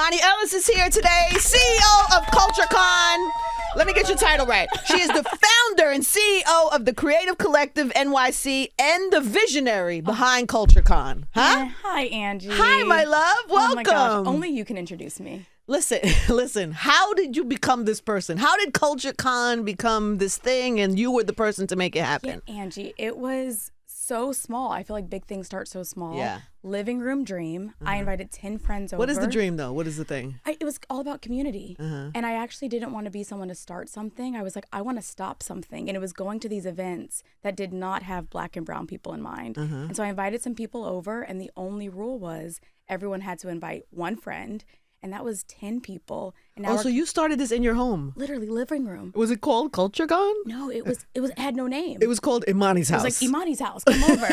Imani Ellis is here today, CEO of CultureCon. Let me get your title right. She is the founder and CEO of the Creative Collective NYC and the visionary behind CultureCon. Huh? Hi, Angie. Hi, my love. Welcome. Oh my gosh, only you can introduce me. Listen, how did you become this person? How did CultureCon become this thing and you were the person to make it happen? Yeah, Angie, it was so small. I feel like big things start so small. Yeah. Living room dream. I invited 10 friends over. What is the dream, though? What is the thing? It was all about community. And I actually didn't want to be someone to start something. I was like, I want to stop something. And it was going to these events that did not have Black and brown people in mind. And so I invited some people over, and the only rule was everyone had to invite one friend. And that was 10 people. And now so you started this in your home? Literally, living room. Was it called CultureCon? No, it had no name. It was called Imani's house. It was like Imani's house. Come over.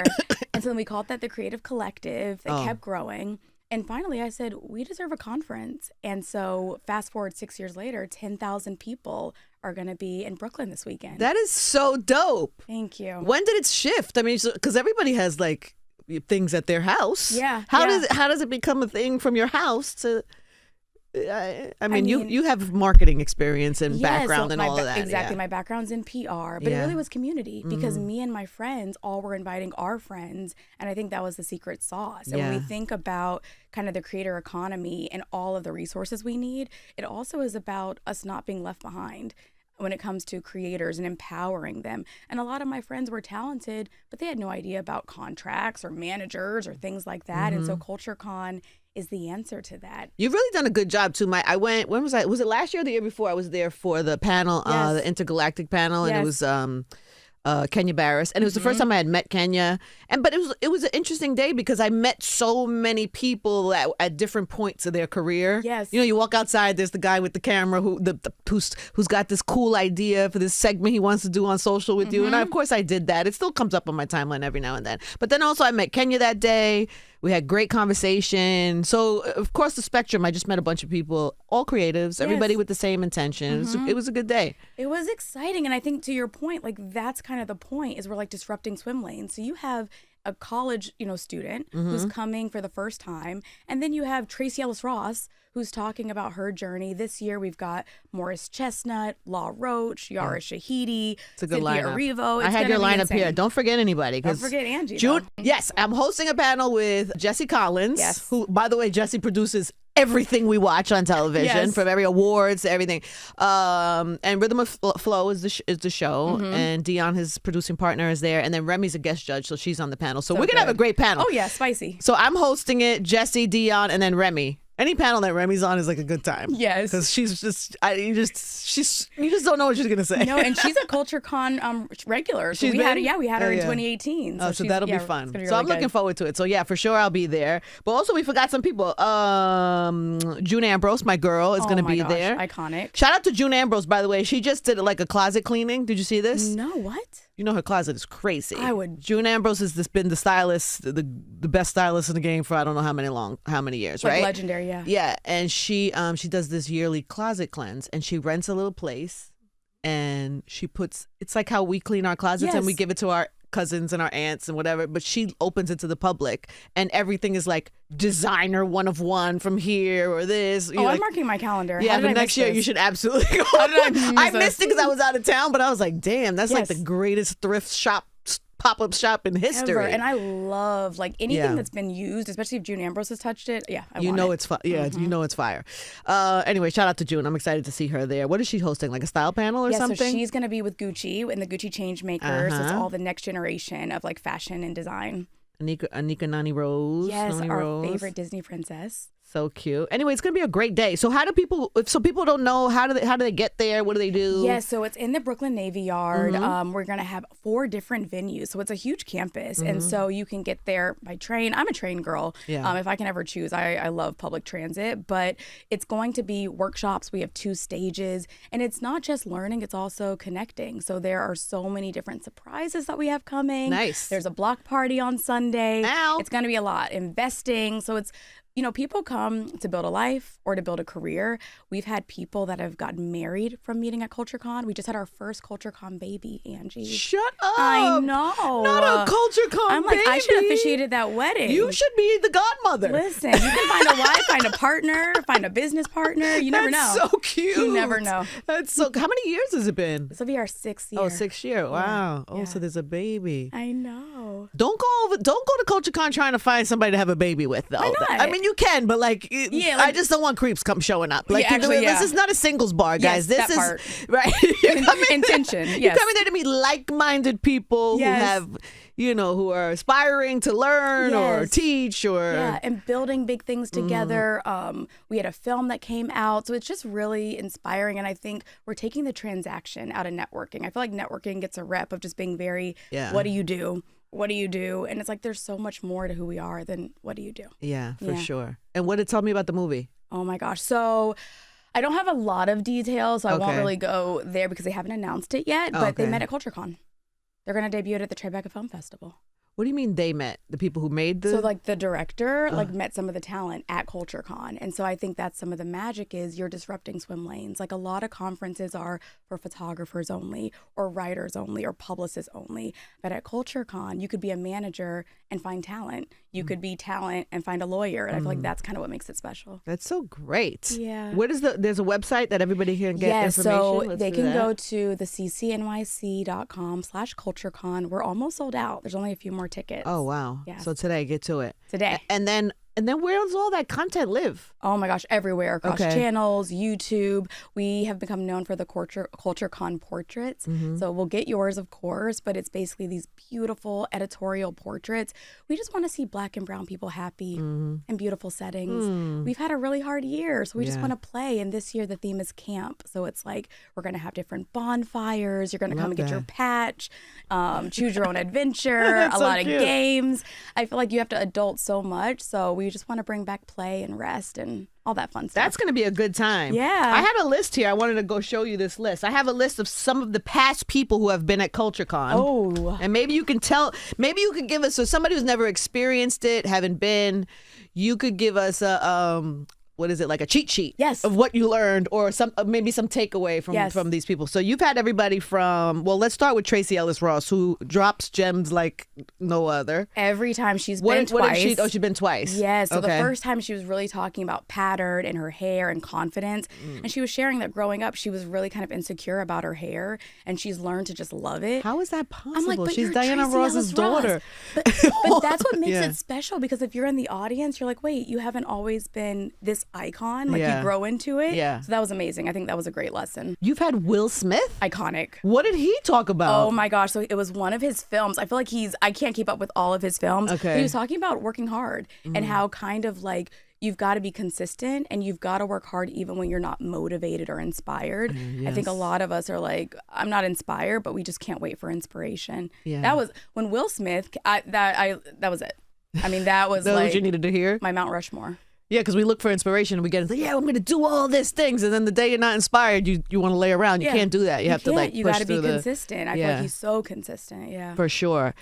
And so then we called that the Creative Collective. It kept growing. And finally, I said, we deserve a conference. And so fast forward 6 years later, 10,000 people are going to be in Brooklyn this weekend. That is so dope. Thank you. When did it shift? I mean, because everybody has like things at their house. Yeah. How does it become a thing from your house to... I mean, you have marketing experience and background and all of that. Exactly. Yeah. My background's in PR, but it really was community because me and my friends all were inviting our friends. And I think that was the secret sauce. And when we think about kind of the creator economy and all of the resources we need, it also is about us not being left behind when it comes to creators and empowering them. And a lot of my friends were talented, but they had no idea about contracts or managers or things like that. And so CultureCon is the answer to that. You've really done a good job too. I went, when was I? Was it last year or the year before? I was there for the panel, the intergalactic panel, and it was Kenya Barris, and it was the first time I had met Kenya. But it was an interesting day because I met so many people at different points of their career. Yes, you know, you walk outside, there's the guy with the camera who's got this cool idea for this segment he wants to do on social with you, and of course I did that. It still comes up on my timeline every now and then. But then also I met Kenya that day. We had great conversation. So, of course, the spectrum, I just met a bunch of people, all creatives, everybody with the same intentions. It was a good day. It was exciting. And I think to your point, like that's kind of the point is we're like disrupting swim lanes. So you have a college, student who's coming for the first time. And then you have Tracy Ellis Ross, who's talking about her journey. This year, we've got Morris Chestnut, Law Roach, Yara Shahidi, it's a good Cynthia lineup. Erivo. I had your lineup here. Don't forget anybody. Don't forget Angie. Yes, I'm hosting a panel with Jesse Collins, who, by the way, Jesse produces everything we watch on television, from every awards to everything. And Rhythm of Flow is the show, and Dion, his producing partner, is there, and then Remy's a guest judge, so she's on the panel. So we're gonna have a great panel. Oh yeah, spicy. So I'm hosting it, Jesse, Dion, and then Remy. Any panel that Remy's on is like a good time. Yes, because she's just you just don't know what she's gonna say. No, and she's a CultureCon regular. So we had her in 2018. So that'll be fun. Be so I'm looking forward to it. So yeah, for sure I'll be there. But also we forgot some people. June Ambrose, my girl, is gonna be there. Iconic. Shout out to June Ambrose, by the way. She just did like a closet cleaning. Did you see this? No, what? You know her closet is crazy. I would. June Ambrose has been the stylist, the best stylist in the game for I don't know how many years, like right? Legendary, yeah. Yeah, and she does this yearly closet cleanse, and she rents a little place, and it's like how we clean our closets and we give it to our cousins and our aunts and whatever, but she opens it to the public, and everything is like designer one of one from here or this. I'm marking my calendar. Yeah, but next year you should absolutely go. I missed it because I was out of town, but I was like, damn, that's like the greatest thrift shop, pop-up shop in history. Ever. And I love like anything that's been used, especially if June Ambrose has touched it. Yeah, I want it. It's fire. Yeah, you know it's fire. Anyway, shout out to June. I'm excited to see her there. What is she hosting? Like a style panel or something? So she's going to be with Gucci and the Gucci Changemakers. So it's all the next generation of like fashion and design. Anika Nani Rose. Yes, Nani our Rose. favorite Disney princess. So cute. Anyway, it's going to be a great day. So how do people, so people don't know, how do they get there? What do they do? Yeah, so it's in the Brooklyn Navy Yard. We're going to have 4 different venues. So it's a huge campus. And so you can get there by train. I'm a train girl. Yeah. If I can ever choose, I love public transit. But it's going to be workshops. We have 2 stages. And it's not just learning, it's also connecting. So there are so many different surprises that we have coming. Nice. There's a block party on Sunday. Ow. It's going to be a lot. Investing. So it's people come to build a life or to build a career. We've had people that have gotten married from meeting at CultureCon. We just had our first CultureCon baby, Angie. Shut up. I know. Not a CultureCon I'm like, baby. I should have officiated that wedding. You should be the godmother. Listen, you can find a wife, find a partner, find a business partner. You never know. That's so cute. You never know. That's so. How many years has it been? This will be our 6th year. Oh, 6th year. Wow. Yeah. Oh, so there's a baby. I know. Don't go to CultureCon trying to find somebody to have a baby with, though. Why not? I mean, you can, but I just don't want creeps showing up. This is not a singles bar, guys. Yes, this that part. is right. Intention. Yes. You're coming there to meet like-minded people Yes. who have, who are aspiring to learn or Yes. teach or and building big things together. We had a film that came out, so it's just really inspiring. And I think we're taking the transaction out of networking. I feel like networking gets a rep of just being very, what do you do? What do you do? And it's like there's so much more to who we are than what do you do? Yeah, for sure. And tell me about the movie? Oh my gosh. So I don't have a lot of details, so I won't really go there because they haven't announced it yet, but they met at CultureCon. They're going to debut it at the Tribeca Film Festival. What do you mean they met? The people who made the... So the director met some of the talent at CultureCon. And so I think that's some of the magic is you're disrupting swim lanes. Like a lot of conferences are for photographers only or writers only or publicists only. But at CultureCon, you could be a manager and find talent. You could be talent and find a lawyer. And I feel like that's kind of what makes it special. That's so great. Yeah. There's a website that everybody can get information? So they can go to the ccnyc.com/CultureCon. We're almost sold out. There's only a few more tickets. Oh, wow. Yeah. So today, get to it. Today. And then where does all that content live? Oh my gosh, everywhere across channels, YouTube. We have become known for the CultureCon portraits. So we'll get yours, of course, but it's basically these beautiful editorial portraits. We just want to see Black and brown people happy in beautiful settings. We've had a really hard year, so we just want to play. And this year the theme is camp. So it's like we're going to have different bonfires. You're going to come and get your patch, choose your own adventure, a lot of games. I feel like you have to adult so much. So we just want to bring back play and rest and all that fun stuff. That's going to be a good time. Yeah. I had a list here. I wanted to go show you this list. I have a list of some of the past people who have been at CultureCon. Oh. And maybe you can give us, so somebody who's never experienced it, haven't been, you could give us like a cheat sheet of what you learned or maybe some takeaway from these people. So you've had everybody from, let's start with Tracee Ellis Ross, who drops gems like no other. Every time she's been twice. She's been twice. Yeah, so the first time she was really talking about pattern and her hair and confidence. And she was sharing that growing up, she was really kind of insecure about her hair and she's learned to just love it. How is that possible? I'm like, but she's you're Diana Tracee Ross's Ellis daughter. Ross. But that's what makes it special because if you're in the audience, you're like, wait, you haven't always been this icon. Like you grow into it. Yeah. So that was amazing. I think that was a great lesson. You've had Will Smith? Iconic. What did he talk about? Oh my gosh. So it was one of his films. I feel like I can't keep up with all of his films. Okay. But he was talking about working hard and how kind of like you've got to be consistent and you've got to work hard even when you're not motivated or inspired. I think a lot of us are like, I'm not inspired, but we just can't wait for inspiration. Yeah. That was when Will Smith, that was it. I mean, that was that like what you needed to hear? My Mount Rushmore. Yeah, because we look for inspiration and we get into, I'm going to do all these things. And then the day you're not inspired, you want to lay around. You can't do that. You have to you got to be consistent. I feel like he's so consistent. Yeah. For sure.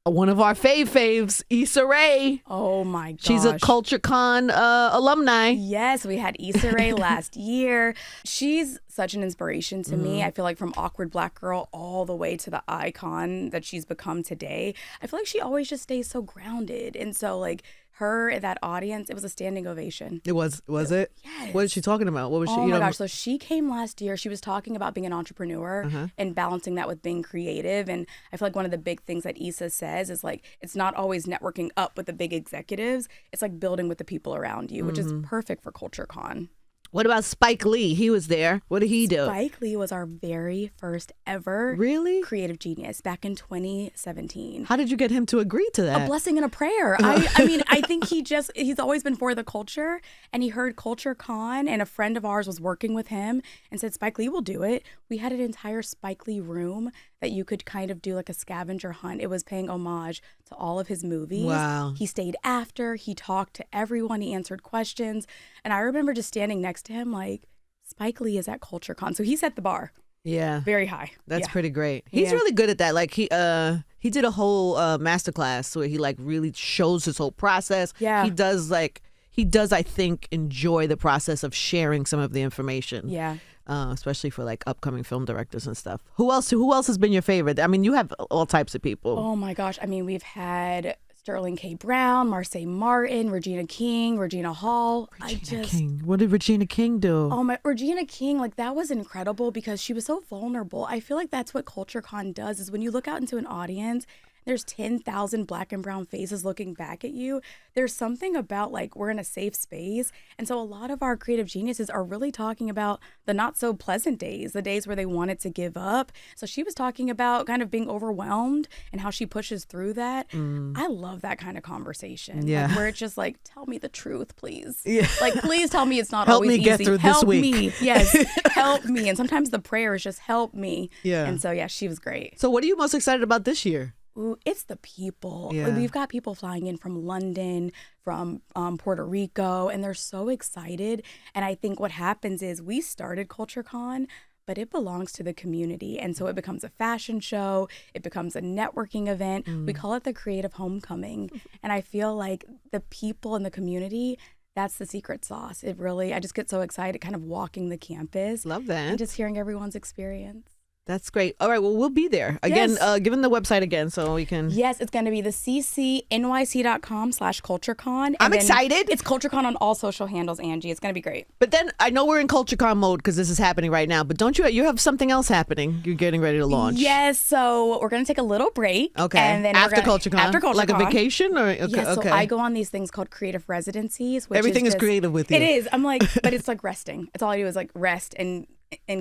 One of our faves, Issa Rae. Oh my gosh. She's a CultureCon alumni. Yes, we had Issa Rae last year. She's such an inspiration to me. I feel like from awkward Black girl all the way to the icon that she's become today. I feel like she always just stays so grounded. And so like her, that audience, it was a standing ovation. It was it? Yes. What is she talking about? What was she? Oh my gosh. So she came last year. She was talking about being an entrepreneur and balancing that with being creative. And I feel like one of the big things that Issa says is like, it's not always networking up with the big executives. It's like building with the people around you, which is perfect for CultureCon. What about Spike Lee? He was there. What did he do? Spike Lee was our very first ever creative genius back in 2017. How did you get him to agree to that? A blessing and a prayer. I mean, I think he's always been for the culture, and he heard CultureCon, and a friend of ours was working with him and said, Spike Lee will do it. We had an entire Spike Lee room that you could kind of do like a scavenger hunt. It was paying homage to all of his movies. Wow. He stayed after. He talked to everyone. He answered questions. And I remember just standing next to him like, Spike Lee is at CultureCon. So he set the bar. Yeah. Very high. That's pretty great. He's really good at that. Like he did a whole masterclass where he like really shows his whole process. Yeah. He does like, he does, I think, enjoy the process of sharing some of the information. Yeah. Especially for like upcoming film directors and stuff. Who else has been your favorite? I mean, you have all types of people. Oh my gosh. I mean, we've had Sterling K. Brown, Marseille Martin, Regina King, Regina Hall. King. What did Regina King do? Oh my, Regina King, like that was incredible because she was so vulnerable. I feel like that's what CultureCon does is when you look out into an audience, there's 10,000 black and brown faces looking back at you. There's something about like we're in a safe space. And so a lot of our creative geniuses are really talking about the not so pleasant days, the days where they wanted to give up. So she was talking about kind of being overwhelmed and how she pushes through that. I love that kind of conversation. Yeah. Like, where it's just like, tell me the truth, please. Yeah. Like, please tell me it's not help always me get easy. through Help this week. me. Yes. Help me. And sometimes the prayer is just help me. Yeah. And so, yeah, she was great. So what are you most excited about this year? Ooh, it's the people. Yeah. Like, we've got people flying in from London, from Puerto Rico, and they're so excited. And I think what happens is we started CultureCon, but it belongs to the community. And so it becomes a fashion show. It becomes a networking event. We call it the Creative Homecoming. And I feel like the people in the community, that's the secret sauce. It really, I just get so excited kind of walking the campus. Love that. And just hearing everyone's experience. That's great. All right, well, we'll be there. Again, Yes. give them the website again so we can... Yes, it's going to be the ccnyc.com/CultureCon. I'm excited. It's CultureCon on all social handles, Angie. It's going to be great. But then I know we're in CultureCon mode because this is happening right now, but don't you have something else happening? You're getting ready to launch. Yes, so we're going to take a little break. Okay. And then After CultureCon? After CultureCon. Like a vacation? Or okay. Yeah, so okay. I go on these things called creative residencies. Which Everything is just, creative with you. It is. I'm like, but it's like resting. It's all I do is like rest and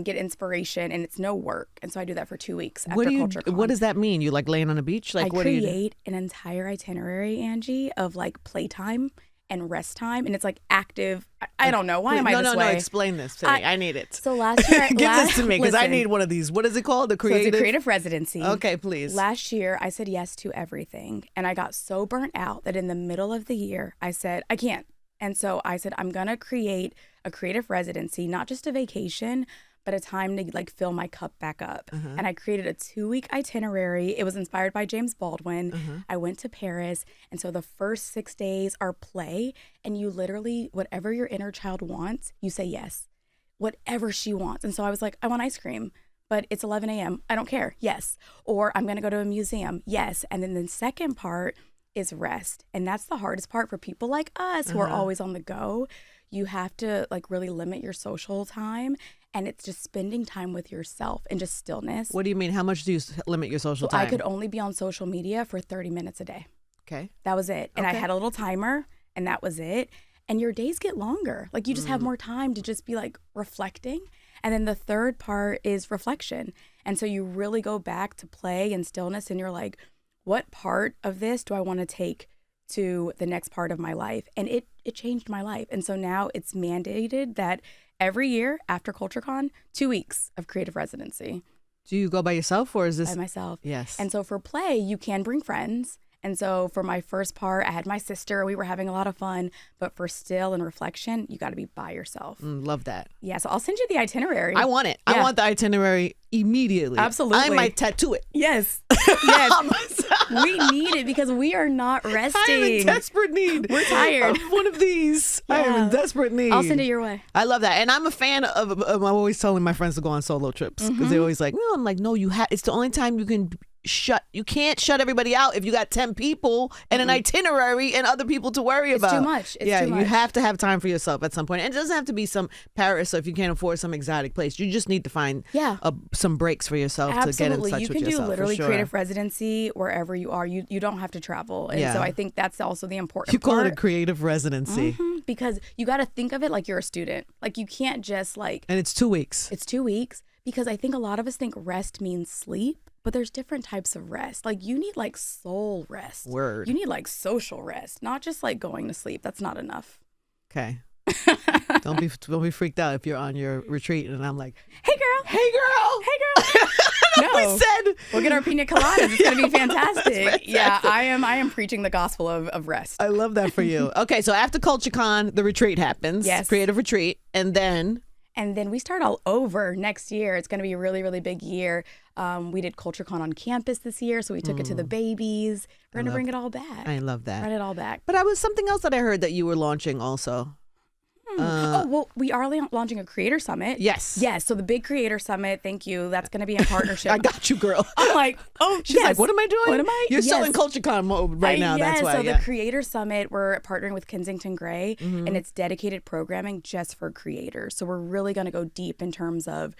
get inspiration, and it's no work. And so I do that for 2 weeks after CultureCon. What does that mean? You like laying on a beach? Like, I what do you do? create an entire itinerary, Angie, of like playtime and rest time, and it's like active. I don't know. Why am I this way? No, explain this to me. I need it. So last year, Give this to me because I need one of these. What is it called? So it's a creative residency. Okay, please. Last year, I said yes to everything, and I got so burnt out that in the middle of the year, I said I can't. And so I said I'm gonna create a creative residency, not just a vacation, but a time to like fill my cup back up. And I created a 2-week itinerary. It was inspired by James Baldwin. I went to Paris. And so the first 6 days are play. And you literally, whatever your inner child wants, you say yes. Whatever she wants. And so I was like, I want ice cream, but it's 11 a.m. I don't care. Yes. Or I'm going to go to a museum. Yes. And then the second part is rest. And that's the hardest part for people like us who are always on the go. You have to like really limit your social time. And it's just spending time with yourself and just stillness. What do you mean? How much do you limit your social time? I could only be on social media for 30 minutes a day. Okay. That was it. And I had a little timer, and that was it. And your days get longer. Like you just have more time to just be like reflecting. And then the third part is reflection. And so you really go back to play and stillness, and you're like, what part of this do I want to take to the next part of my life? And it changed my life. And so now it's mandated that every year after CultureCon, 2 weeks of creative residency. Do you go by yourself or is this? By myself. Yes. And so for play, you can bring friends. And so for my first part, I had my sister. We were having a lot of fun. But for still and reflection, you got to be by yourself. Love that. Yeah, so I'll send you the itinerary. I want it. Yeah. I want the itinerary immediately. Absolutely. I might tattoo it. Yes. Yes. We need it because we are not resting. I am in desperate need. We're tired. Of one of these. I am in desperate need. I'll send it your way. I love that. And I'm a fan of I'm always telling my friends to go on solo trips because they're always like, no, I'm like, no, it's the only time you can't shut everybody out if you got 10 people and an itinerary and other people to worry about. It's too much. It's too much. You have to have time for yourself at some point. And it doesn't have to be some Paris, so if you can't afford some exotic place. You just need to find some breaks for yourself to get in touch with yourself. You can do literally creative residency wherever you are. You don't have to travel. And so I think that's also the important part. You call it a creative residency. Because you got to think of it like you're a student. Like you can't just like... And it's 2 weeks. It's 2 weeks because I think a lot of us think rest means sleep. But there's different types of rest. Like you need like soul rest. Word. You need like social rest, not just like going to sleep. That's not enough. Okay. Don't be freaked out if you're on your retreat and I'm like, hey girl, hey girl, hey girl. No, we said we'll get our pina coladas. It's gonna be fantastic. Yeah, I am preaching the gospel of rest. I love that for you. Okay, so after CultureCon, the retreat happens. Yes. Creative retreat, and then And then we start all over next year. It's going to be a really, really big year. We did CultureCon on campus this year, so we took it to the babies. We're going to bring it all back. I love that. Bring it all back. But I was something else that I heard that you were launching also. Well, we are launching a creator summit. Yes. Yes. So the big creator summit, thank you. That's going to be in partnership. I got you, girl. I'm like, oh, she's like, what am I doing? What am I? You're still in CultureCon mode right now. That's why. So the creator summit, we're partnering with Kensington Gray, and it's dedicated programming just for creators. So we're really going to go deep in terms of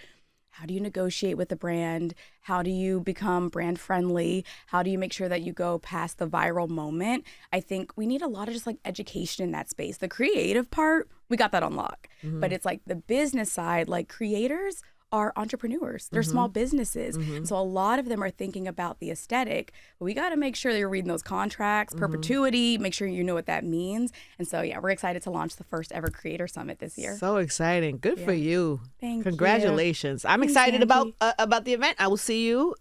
how do you negotiate with the brand? How do you become brand friendly? How do you make sure that you go past the viral moment? I think we need a lot of just like education in that space. The creative part, we got that on lock. But it's like the business side, like creators are entrepreneurs. They're small businesses. So a lot of them are thinking about the aesthetic. But we got to make sure that you're reading those contracts, perpetuity, make sure you know what that means. And so, yeah, we're excited to launch the first ever Creator Summit this year. So exciting. Good for you. Thank you. Congratulations. I'm excited about the event. I will see you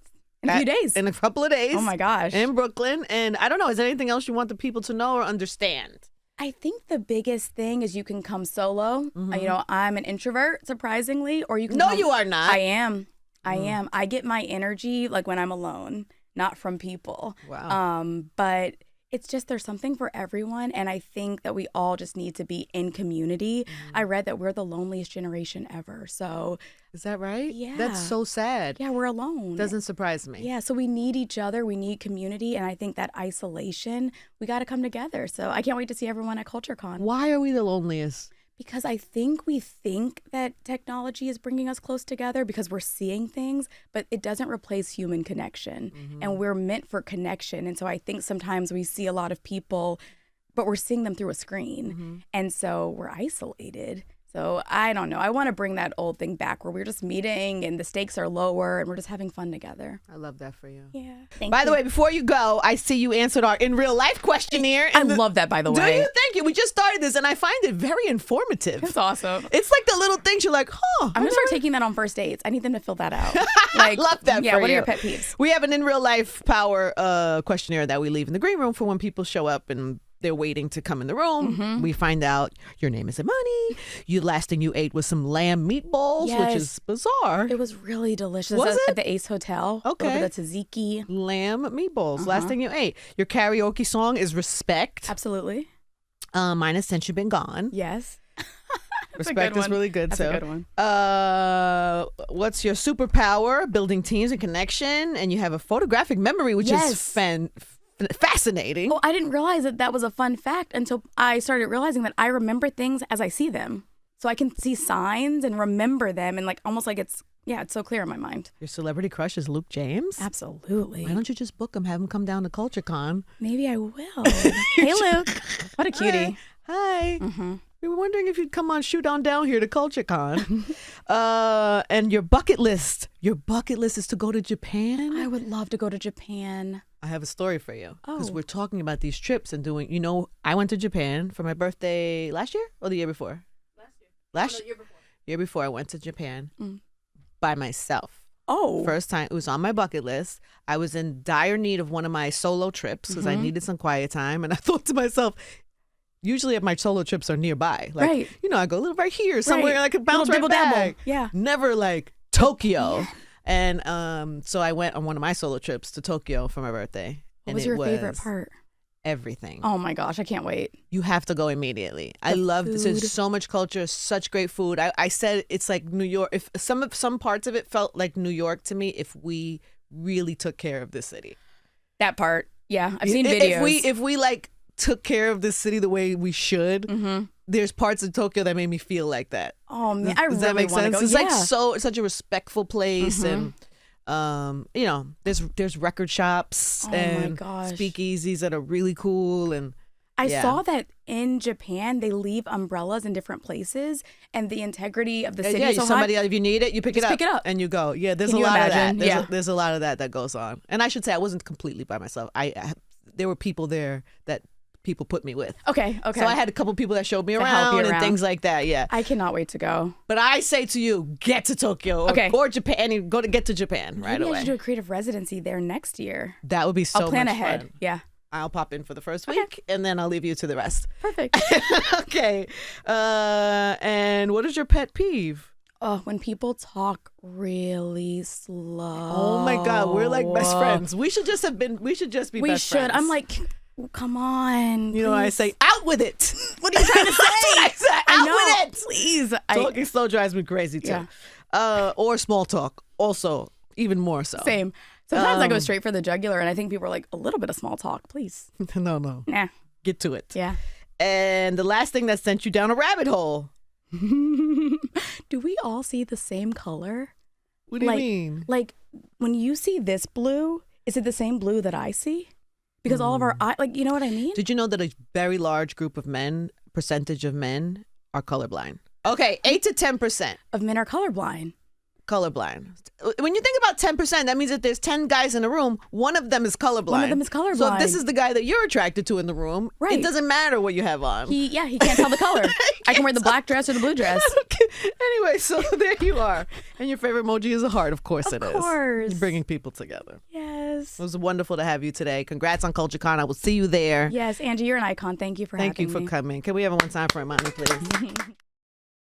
in a few days. In a couple of days. Oh, my gosh. In Brooklyn. And I don't know, is there anything else you want the people to know or understand? I think the biggest thing is you can come solo. You know, I'm an introvert, surprisingly, or you can No, you are not. I am. I get my energy like when I'm alone, not from people. Wow. But it's just there's something for everyone, and I think that we all just need to be in community. I read that we're the loneliest generation ever. So is that right? Yeah. That's so sad. Yeah, we're alone. Doesn't surprise me. Yeah, so we need each other. We need community. And I think that isolation, we got to come together. So I can't wait to see everyone at CultureCon. Why are we the loneliest? Because I think we think that technology is bringing us close together because we're seeing things, but it doesn't replace human connection. And we're meant for connection. And so I think sometimes we see a lot of people, but we're seeing them through a screen. And so we're isolated. So I don't know. I want to bring that old thing back where we're just meeting and the stakes are lower and we're just having fun together. I love that for you. Yeah. By the way, before you go, I see you answered our in real life questionnaire. I love that, by the way. Do you? Thank you. We just started this and I find it very informative. It's awesome. It's like the little things you're like, I'm going to start taking that on first dates. I need them to fill that out. Like, I love that yeah, for what you. are your pet peeves? We have an in real life power questionnaire that we leave in the green room for when people show up and they're waiting to come in the room. We find out your name is Imani. You last thing you ate was some lamb meatballs, which is bizarre. It was really delicious. Was it? At the Ace Hotel. Okay. Over the tzatziki. Lamb meatballs. Last thing you ate. Your karaoke song is Respect. Absolutely. Mine is Since You've Been Gone. Yes. Respect is really good. That's so. a good one. What's your superpower? Building teams and connection. And you have a photographic memory, which is fascinating. Oh, I didn't realize that was a fun fact until I started realizing that I remember things as I see them. So I can see signs and remember them and like almost like it's so clear in my mind. Your celebrity crush is Luke James? Absolutely. Why don't you just book him, have him come down to CultureCon? Maybe I will. Hey, Luke. What a cutie. Hi. We were wondering if you'd come on, shoot on down here to CultureCon. And your bucket list. Your bucket list is to go to Japan? I would love to go to Japan. I have a story for you. Because Oh. we're talking about these trips and doing, I went to Japan for my birthday last year or the year before? Last year. Year before I went to Japan by myself. Oh. First time. It was on my bucket list. I was in dire need of one of my solo trips because I needed some quiet time. And I thought to myself, usually my solo trips are nearby. Like, Right. I go a little right here, somewhere Right. I could bounce right Little back. dibble-dabble. Yeah. Never like Tokyo. Yeah. And so I went on one of my solo trips to Tokyo for my birthday. What was your favorite part? Everything. Oh my gosh, I can't wait. You have to go immediately. I love this. There's so much culture, such great food. I said it's like New York. If some parts of it felt like New York to me, if we really took care of this city. That part. Yeah. I've seen videos. If we like took care of this city the way we should, there's parts of Tokyo that made me feel like that. Oh man, I Does really that make want to sense? go. It's Yeah. like it's such a respectful place and there's record shops Oh my and gosh. speakeasies that are really cool and I saw that in Japan they leave umbrellas in different places and the integrity of the city is so somebody high. if you need it, you pick it up and you go. Yeah, there's Can a you lot imagine? of that. Yeah. There's a lot of that goes on. And I should say I wasn't completely by myself. There were people there that people put me with. Okay. So I had a couple people that showed me To help you around and around. things like that. Yeah. I cannot wait to go. But I say to you, get to Tokyo or Japan and get to Japan right Maybe away. I should do a creative residency there next year. That would be so I'll plan much ahead. fun. Yeah. I'll pop in for the first week and then I'll leave you to the rest. Perfect. Okay. And what is your pet peeve? When people talk really slow. Oh my God, we're like best friends. We should just be best friends. We should. I'm like, come on. You know, I say, out with it. What are you trying to say? I said, out with it. Please. Talking slow drives me crazy too. Yeah. Or small talk, also, even more so. Same. Sometimes I go straight for the jugular, and I think people are like, a little bit of small talk, please. No. Nah. Get to it. Yeah. And the last thing that sent you down a rabbit hole. Do we all see the same color? What do you mean? Like, when you see this blue, is it the same blue that I see? Because all of our eyes, like, you know what I mean? Did you know that a very large group of percentage of men are colorblind? Okay, 8 to 10% of men are colorblind. Colorblind. When you think about 10%, that means that there's 10 guys in a room, one of them is colorblind. One of them is colorblind. So if this is the guy that you're attracted to in the room, right. It doesn't matter what you have on. He can't tell the color. I can wear the black dress or the blue dress. Anyway, so there you are. And your favorite emoji is a heart. Of course it is. Of course. You're bringing people together. Yes. It was wonderful to have you today. Congrats on CultureCon. I will see you there. Yes, Angie, you're an icon. Thank you for having me. Thank you for coming. Can we have one time for Imani, please?